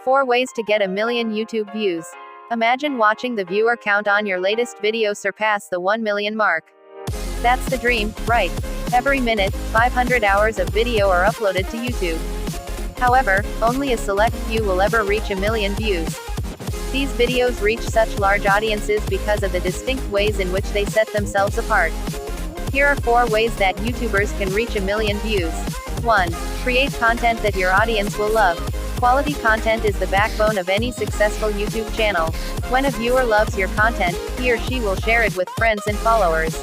4 ways to get a million YouTube views. Imagine watching the viewer count on your latest video surpass the 1 million mark. That's the dream, right? Every minute, 500 hours of video are uploaded to YouTube. However, only a select few will ever reach a million views. These videos reach such large audiences because of the distinct ways in which they set themselves apart. Here are 4 ways that YouTubers can reach a million views. 1. Create content that your audience will love. Quality content is the backbone of any successful YouTube channel. When a viewer loves your content, he or she will share it with friends and followers.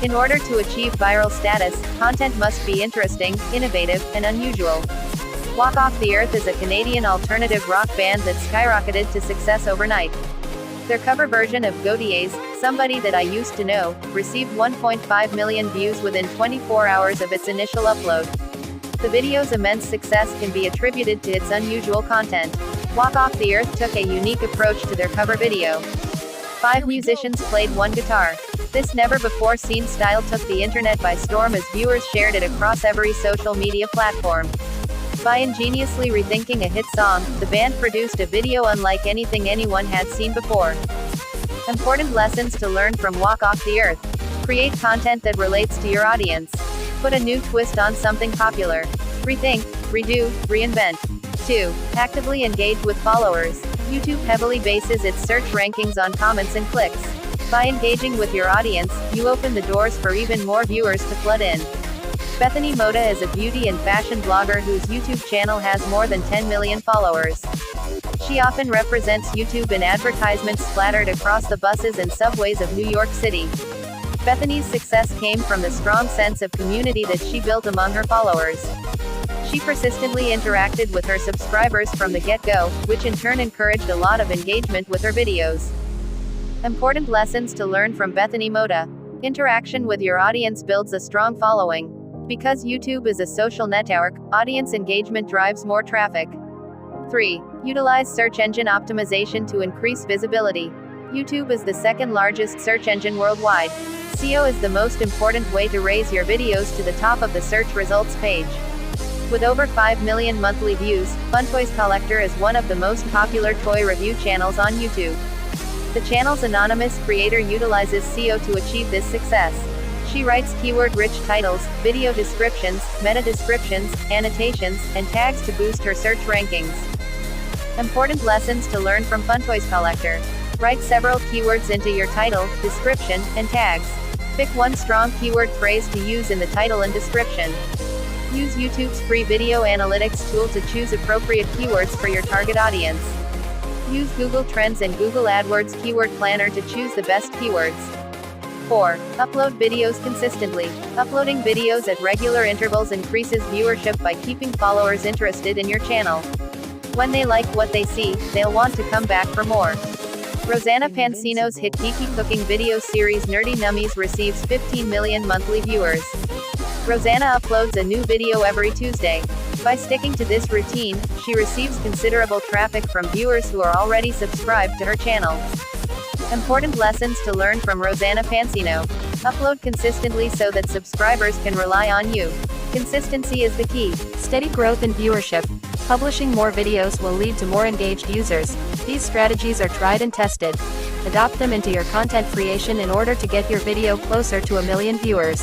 In order to achieve viral status, content must be interesting, innovative, and unusual. Walk Off the Earth is a Canadian alternative rock band that skyrocketed to success overnight. Their cover version of Badhaye's "Somebody That I Used to Know" received 1.5 million views within 24 hours of its initial upload. The video's immense success can be attributed to its unusual content. Walk Off the Earth took a unique approach to their cover video. 5 musicians played one guitar. This never-before-seen style took the internet by storm as viewers shared it across every social media platform. By ingeniously rethinking a hit song, the band produced a video unlike anything anyone had seen before. Important lessons to learn from Walk Off the Earth. Create content that relates to your audience. Put a new twist on something popular. Rethink, redo, reinvent. 2. Actively engage with followers. YouTube heavily bases its search rankings on comments and clicks. By engaging with your audience, you open the doors for even more viewers to flood in. Bethany Moda is a beauty and fashion blogger whose YouTube channel has more than 10 million followers. She often represents YouTube in advertisements splattered across the buses and subways of New York City. Bethany's success came from the strong sense of community that she built among her followers. She persistently interacted with her subscribers from the get-go, which in turn encouraged a lot of engagement with her videos. Important lessons to learn from Bethany Moda. Interaction with your audience builds a strong following. Because YouTube is a social network, audience engagement drives more traffic. 3. Utilize search engine optimization to increase visibility. YouTube is the second largest search engine worldwide. SEO is the most important way to raise your videos to the top of the search results page. With over 5 million monthly views, Fun Toys Collector is one of the most popular toy review channels on YouTube. The channel's anonymous creator utilizes SEO to achieve this success. She writes keyword-rich titles, video descriptions, meta descriptions, annotations, and tags to boost her search rankings. Important lessons to learn from Fun Toys Collector. Write several keywords into your title, description, and tags. Pick one strong keyword phrase to use in the title and description. Use YouTube's free video analytics tool to choose appropriate keywords for your target audience. Use Google Trends and Google AdWords Keyword Planner to choose the best keywords. 4. Upload videos consistently. Uploading videos at regular intervals increases viewership by keeping followers interested in your channel. When they like what they see, they'll want to come back for more. Rosanna Pansino's hit geeky cooking video series Nerdy Nummies receives 15 million monthly viewers. Rosanna uploads a new video every Tuesday. By sticking to this routine, she receives considerable traffic from viewers who are already subscribed to her channel. Important lessons to learn from Rosanna Pansino. Upload consistently so that subscribers can rely on you. Consistency is the key. Steady growth in viewership. Publishing more videos will lead to more engaged users. These strategies are tried and tested. Adopt them into your content creation in order to get your video closer to a million viewers.